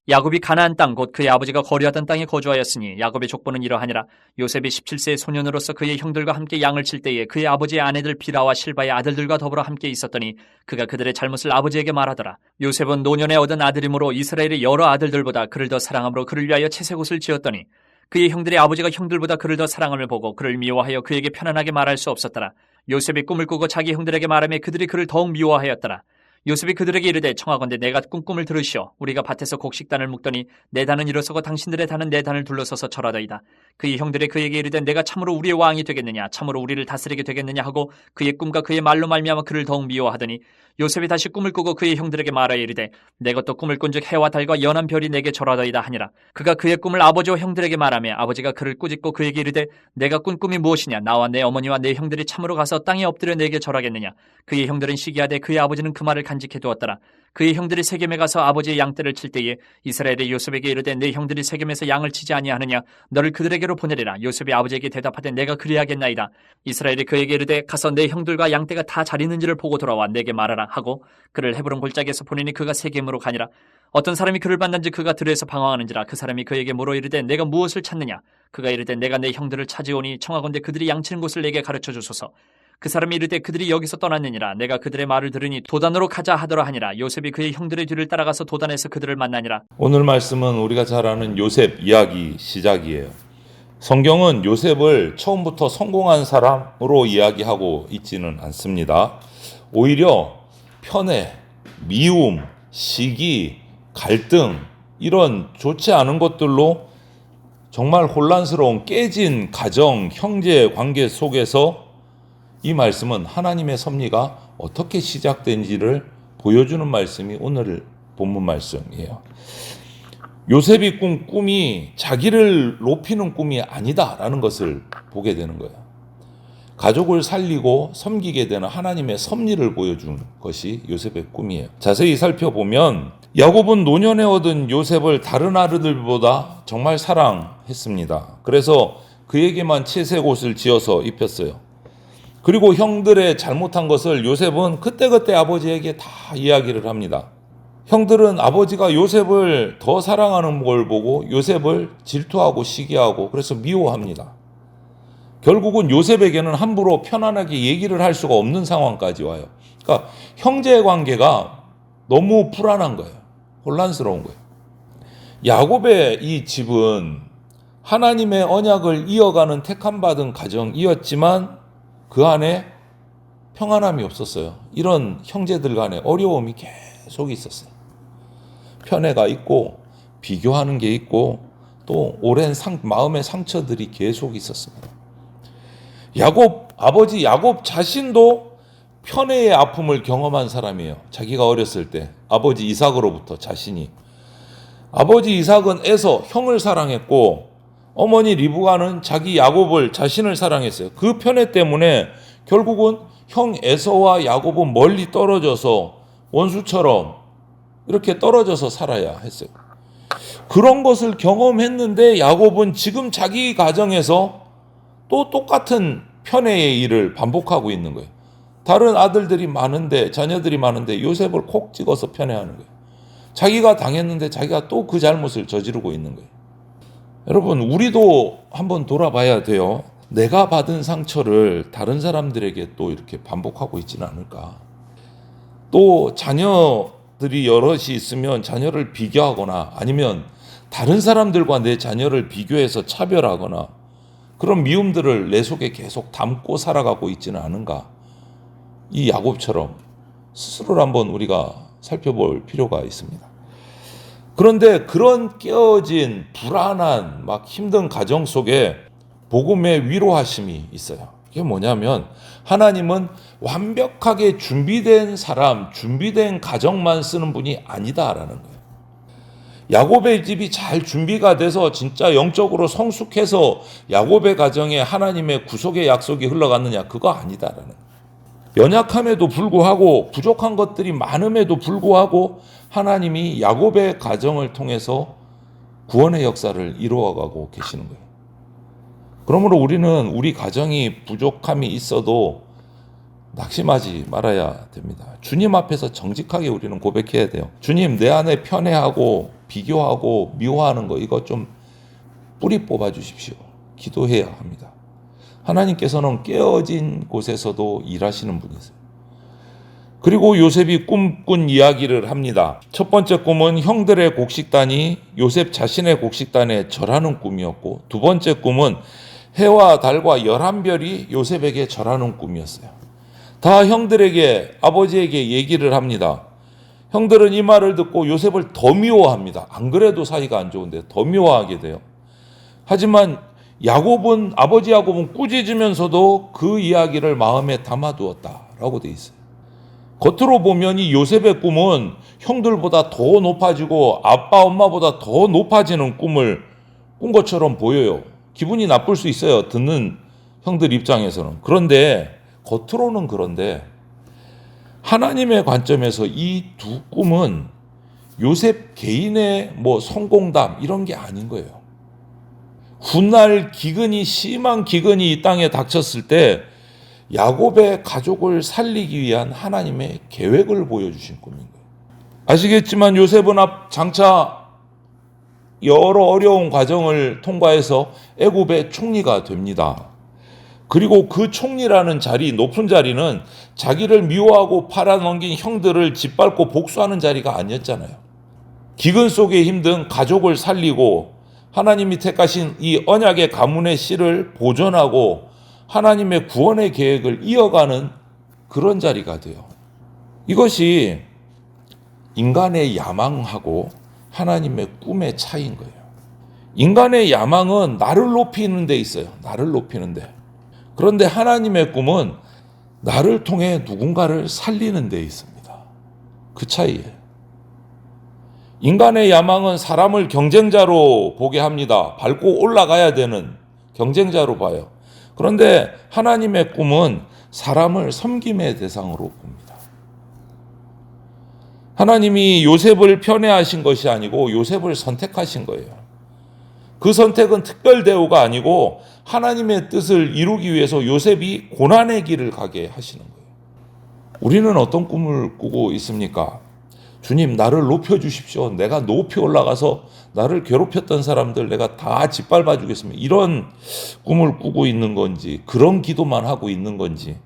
야곱이 가나안 땅 곧 그의 아버지가 거류하던 땅에 거주하였으니 야곱의 족보는 이러하니라. 요셉이 17세의 소년으로서 그의 형들과 함께 양을 칠 때에 그의 아버지의 아내들 비라와 실바의 아들들과 더불어 함께 있었더니 그가 그들의 잘못을 아버지에게 말하더라. 요셉은 노년에 얻은 아들이므로 이스라엘의 여러 아들들보다 그를 더 사랑함으로 그를 위하여 채색옷을 지었더니 그의 형들의 아버지가 형들보다 그를 더 사랑함을 보고 그를 미워하여 그에게 편안하게 말할 수 없었더라. 요셉이 꿈을 꾸고 자기 형들에게 말하며 그들이 그를 더욱 미워하였더라. 요셉이 그들에게 이르되 청하건대 내가 꾼 꿈을 들으시오. 우리가 밭에서 곡식단을 묶더니 내 단은 일어서고 당신들의 단은 내 단을 둘러서서 절하더이다. 그의 형들이 그에게 이르되 내가 참으로 우리의 왕이 되겠느냐, 참으로 우리를 다스리게 되겠느냐 하고 그의 꿈과 그의 말로 말미암아 그를 더욱 미워하더니 요셉이 다시 꿈을 꾸고 그의 형들에게 말하여 이르되 내가 또 꿈을 꾼즉 해와 달과 연한 별이 내게 절하더이다 하니라. 그가 그의 꿈을 아버지와 형들에게 말하며 아버지가 그를 꾸짖고 그에게 이르되 내가 꾼 꿈이 무엇이냐, 나와 내 어머니와 내 형들이 참으로 가서 땅에 엎드려 내게 절하겠느냐. 그의 형들은 시기하되 그의 아버지는 그 말을 간직해 두었더라. 그의 형들이 세겜에 가서 아버지의 양떼를 칠 때에 이스라엘의 요셉에게 이르되 내 형들이 세겜에서 양을 치지 아니하느냐, 너를 그들에게로 보내리라. 요셉이 아버지에게 대답하되 내가 그리하겠나이다. 이스라엘이 그에게 이르되 가서 내 형들과 양떼가 다 잘 있는지를 보고 돌아와 내게 말하라 하고 그를 헤브론 골짜기에서 보내니 그가 세겜으로 가니라. 어떤 사람이 그를 만난즉 그가 들에서 방황하는지라. 그 사람이 그에게 물어 이르되 내가 무엇을 찾느냐. 그가 이르되 내가 내 형들을 찾으오니 청하건대 그들이 양치는 곳을 내게 가르쳐 주소서. 그 사람이 이르되 그들이 여기서 떠났느니라. 내가 그들의 말을 들으니 도단으로 가자 하더라 하니라. 요셉이 그의 형들의 뒤를 따라가서 도단에서 그들을 만나니라. 오늘 말씀은 우리가 잘 아는 요셉 이야기 시작이에요. 성경은 요셉을 처음부터 성공한 사람으로 이야기하고 있지는 않습니다. 오히려 편애, 미움, 시기, 갈등 이런 좋지 않은 것들로 정말 혼란스러운 깨진 가정, 형제 관계 속에서 이 말씀은 하나님의 섭리가 어떻게 시작된지를 보여주는 말씀이 오늘 본문 말씀이에요. 요셉이 꾼 꿈이 자기를 높이는 꿈이 아니다라는 것을 보게 되는 거예요. 가족을 살리고 섬기게 되는 하나님의 섭리를 보여준 것이 요셉의 꿈이에요. 자세히 살펴보면 야곱은 노년에 얻은 요셉을 다른 아들들보다 정말 사랑했습니다. 그래서 그에게만 채색옷을 지어서 입혔어요. 그리고 형들의 잘못한 것을 요셉은 그때그때 아버지에게 다 이야기를 합니다. 형들은 아버지가 요셉을 더 사랑하는 걸 보고 요셉을 질투하고 시기하고 그래서 미워합니다. 결국은 요셉에게는 함부로 편안하게 얘기를 할 수가 없는 상황까지 와요. 그러니까 형제 관계가 너무 불안한 거예요. 혼란스러운 거예요. 야곱의 이 집은 하나님의 언약을 이어가는 택함받은 가정이었지만 그 안에 평안함이 없었어요. 이런 형제들 간에 어려움이 계속 있었어요. 편애가 있고 비교하는 게 있고 또 오랜 마음의 상처들이 계속 있었습니다. 아버지 야곱 자신도 편애의 아픔을 경험한 사람이에요. 자기가 어렸을 때 아버지 이삭으로부터 자신이. 아버지 이삭은 에서 형을 사랑했고 어머니 리브가는 자기 야곱을 자신을 사랑했어요. 그 편애 때문에 결국은 형 에서와 야곱은 멀리 떨어져서 원수처럼 이렇게 떨어져서 살아야 했어요. 그런 것을 경험했는데 야곱은 지금 자기 가정에서 또 똑같은 편애의 일을 반복하고 있는 거예요. 다른 아들들이 많은데 자녀들이 많은데 요셉을 콕 찍어서 편애하는 거예요. 자기가 당했는데 자기가 또 그 잘못을 저지르고 있는 거예요. 여러분, 우리도 한번 돌아봐야 돼요. 내가 받은 상처를 다른 사람들에게 또 이렇게 반복하고 있지는 않을까. 또 자녀들이 여럿이 있으면 자녀를 비교하거나 아니면 다른 사람들과 내 자녀를 비교해서 차별하거나 그런 미움들을 내 속에 계속 담고 살아가고 있지는 않은가. 이 야곱처럼 스스로를 한번 우리가 살펴볼 필요가 있습니다. 그런데 그런 깨어진 불안한 막 힘든 가정 속에 복음의 위로하심이 있어요. 이게 뭐냐면 하나님은 완벽하게 준비된 사람, 준비된 가정만 쓰는 분이 아니다라는 거예요. 야곱의 집이 잘 준비가 돼서 진짜 영적으로 성숙해서 야곱의 가정에 하나님의 구속의 약속이 흘러갔느냐, 그거 아니다라는 거예요. 연약함에도 불구하고 부족한 것들이 많음에도 불구하고 하나님이 야곱의 가정을 통해서 구원의 역사를 이루어가고 계시는 거예요. 그러므로 우리는 우리 가정이 부족함이 있어도 낙심하지 말아야 됩니다. 주님 앞에서 정직하게 우리는 고백해야 돼요. 주님, 내 안에 편애하고 비교하고 미워하는 거 이거 좀 뿌리 뽑아 주십시오. 기도해야 합니다. 하나님께서는 깨어진 곳에서도 일하시는 분이세요. 그리고 요셉이 꿈꾼 이야기를 합니다. 첫 번째 꿈은 형들의 곡식단이 요셉 자신의 곡식단에 절하는 꿈이었고, 두 번째 꿈은 해와 달과 11별이 요셉에게 절하는 꿈이었어요. 다 형들에게, 아버지에게 얘기를 합니다. 형들은 이 말을 듣고 요셉을 더 미워합니다. 안 그래도 사이가 안 좋은데 더 미워하게 돼요. 하지만 아버지 야곱은 꾸짖으면서도 그 이야기를 마음에 담아두었다라고 돼 있어요. 겉으로 보면 이 요셉의 꿈은 형들보다 더 높아지고 아빠 엄마보다 더 높아지는 꿈을 꾼 것처럼 보여요. 기분이 나쁠 수 있어요. 듣는 형들 입장에서는. 그런데 겉으로는 그런데 하나님의 관점에서 이 두 꿈은 요셉 개인의 성공담 이런 게 아닌 거예요. 훗날 심한 기근이 이 땅에 닥쳤을 때 야곱의 가족을 살리기 위한 하나님의 계획을 보여주신 꿈인 거예요. 아시겠지만 요셉은 장차 여러 어려운 과정을 통과해서 애굽의 총리가 됩니다. 그리고 그 총리라는 자리, 높은 자리는 자기를 미워하고 팔아넘긴 형들을 짓밟고 복수하는 자리가 아니었잖아요. 기근 속에 힘든 가족을 살리고 하나님이 택하신 이 언약의 가문의 씨를 보존하고 하나님의 구원의 계획을 이어가는 그런 자리가 돼요. 이것이 인간의 야망하고 하나님의 꿈의 차이인 거예요. 인간의 야망은 나를 높이는 데 있어요. 나를 높이는 데. 그런데 하나님의 꿈은 나를 통해 누군가를 살리는 데 있습니다. 그 차이예요. 인간의 야망은 사람을 경쟁자로 보게 합니다. 밟고 올라가야 되는 경쟁자로 봐요. 그런데 하나님의 꿈은 사람을 섬김의 대상으로 봅니다. 하나님이 요셉을 편애하신 것이 아니고 요셉을 선택하신 거예요. 그 선택은 특별 대우가 아니고 하나님의 뜻을 이루기 위해서 요셉이 고난의 길을 가게 하시는 거예요. 우리는 어떤 꿈을 꾸고 있습니까? 주님, 나를 높여주십시오. 내가 높이 올라가서 나를 괴롭혔던 사람들 내가 다 짓밟아 주겠습니다. 이런 꿈을 꾸고 있는 건지, 그런 기도만 하고 있는 건지,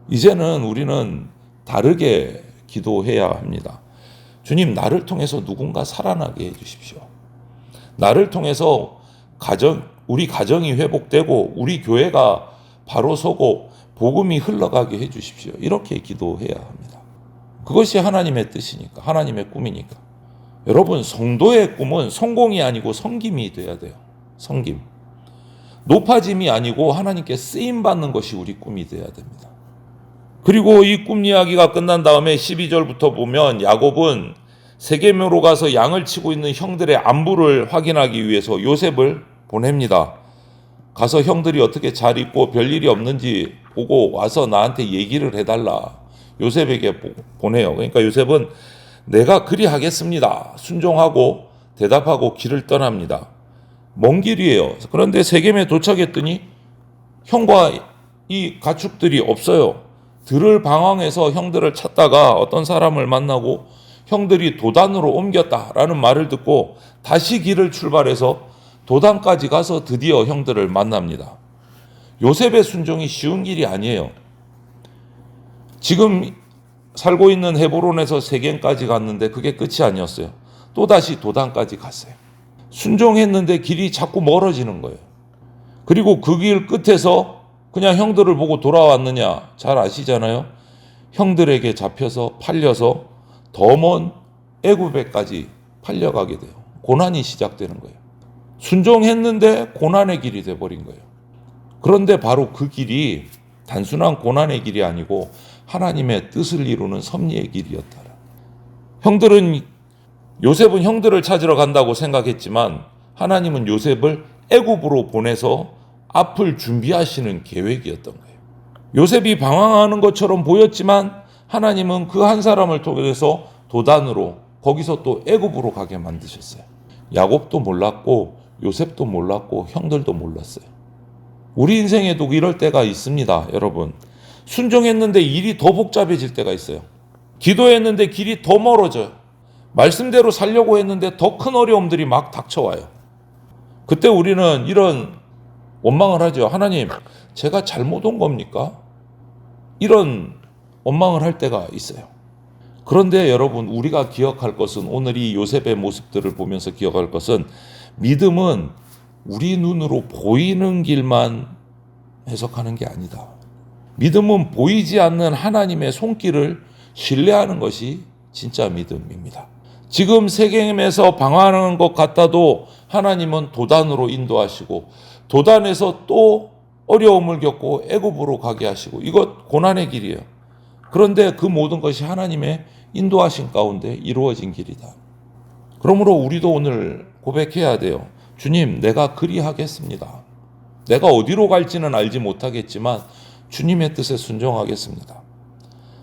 이제는 우리는 다르게 기도해야 합니다. 주님, 나를 통해서 누군가 살아나게 해주십시오. 나를 통해서 우리 가정이 회복되고 우리 교회가 바로 서고 복음이 흘러가게 해주십시오. 이렇게 기도해야 합니다. 그것이 하나님의 뜻이니까, 하나님의 꿈이니까. 여러분, 성도의 꿈은 성공이 아니고 섬김이 돼야 돼요. 섬김. 높아짐이 아니고 하나님께 쓰임받는 것이 우리 꿈이 돼야 됩니다. 그리고 이 꿈 이야기가 끝난 다음에 12절부터 보면 야곱은 세겜으로 가서 양을 치고 있는 형들의 안부를 확인하기 위해서 요셉을 보냅니다. 가서 형들이 어떻게 잘 있고 별일이 없는지 보고 와서 나한테 얘기를 해달라. 요셉에게 보내요. 그러니까 요셉은 내가 그리하겠습니다. 순종하고 대답하고 길을 떠납니다. 먼 길이에요. 그런데 세겜에 도착했더니 형과 이 가축들이 없어요. 들을 방황해서 형들을 찾다가 어떤 사람을 만나고 형들이 도단으로 옮겼다라는 말을 듣고 다시 길을 출발해서 도단까지 가서 드디어 형들을 만납니다. 요셉의 순종이 쉬운 길이 아니에요. 지금 살고 있는 헤브론에서 세겜까지 갔는데 그게 끝이 아니었어요. 또다시 도단까지 갔어요. 순종했는데 길이 자꾸 멀어지는 거예요. 그리고 그 길 끝에서 그냥 형들을 보고 돌아왔느냐 잘 아시잖아요. 형들에게 잡혀서 팔려서 더 먼 애굽에까지 팔려가게 돼요. 고난이 시작되는 거예요. 순종했는데 고난의 길이 돼버린 거예요. 그런데 바로 그 길이 단순한 고난의 길이 아니고 하나님의 뜻을 이루는 섭리의 길이었다. 요셉은 형들을 찾으러 간다고 생각했지만 하나님은 요셉을 애굽으로 보내서 앞을 준비하시는 계획이었던 거예요. 요셉이 방황하는 것처럼 보였지만 하나님은 그 한 사람을 통해서 도단으로 거기서 또 애굽으로 가게 만드셨어요. 야곱도 몰랐고 요셉도 몰랐고 형들도 몰랐어요. 우리 인생에도 이럴 때가 있습니다, 여러분. 순종했는데 일이 더 복잡해질 때가 있어요. 기도했는데 길이 더 멀어져요. 말씀대로 살려고 했는데 더 큰 어려움들이 막 닥쳐와요. 그때 우리는 이런 원망을 하죠. 하나님, 제가 잘못 온 겁니까? 이런 원망을 할 때가 있어요. 그런데 여러분, 우리가 기억할 것은, 오늘 이 요셉의 모습들을 보면서 기억할 것은, 믿음은 우리 눈으로 보이는 길만 해석하는 게 아니다. 믿음은 보이지 않는 하나님의 손길을 신뢰하는 것이 진짜 믿음입니다. 지금 세겜에서 방황하는 것 같아도 하나님은 도단으로 인도하시고, 도단에서 또 어려움을 겪고 애굽으로 가게 하시고, 이것 고난의 길이에요. 그런데 그 모든 것이 하나님의 인도하신 가운데 이루어진 길이다. 그러므로 우리도 오늘 고백해야 돼요. 주님, 내가 그리하겠습니다. 내가 어디로 갈지는 알지 못하겠지만 주님의 뜻에 순종하겠습니다.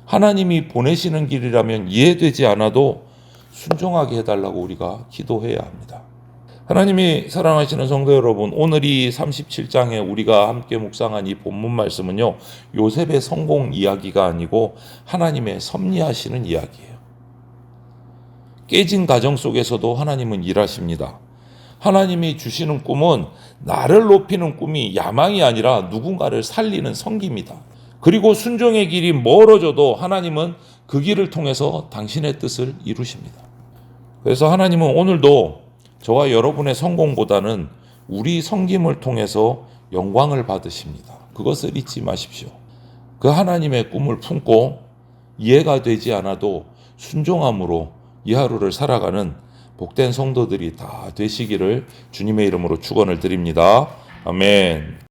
하나님이 보내시는 길이라면 이해되지 않아도 순종하게 해달라고 우리가 기도해야 합니다. 하나님이 사랑하시는 성도 여러분, 오늘 이 37장에 우리가 함께 묵상한 이 본문 말씀은요, 요셉의 성공 이야기가 아니고 하나님의 섭리하시는 이야기예요. 깨진 가정 속에서도 하나님은 일하십니다. 하나님이 주시는 꿈은 나를 높이는 꿈이 야망이 아니라 누군가를 살리는 성기입니다. 그리고 순종의 길이 멀어져도 하나님은 그 길을 통해서 당신의 뜻을 이루십니다. 그래서 하나님은 오늘도 저와 여러분의 성공보다는 우리 섬김을 통해서 영광을 받으십니다. 그것을 잊지 마십시오. 그 하나님의 꿈을 품고 이해가 되지 않아도 순종함으로 이 하루를 살아가는 복된 성도들이 다 되시기를 주님의 이름으로 축원을 드립니다. 아멘.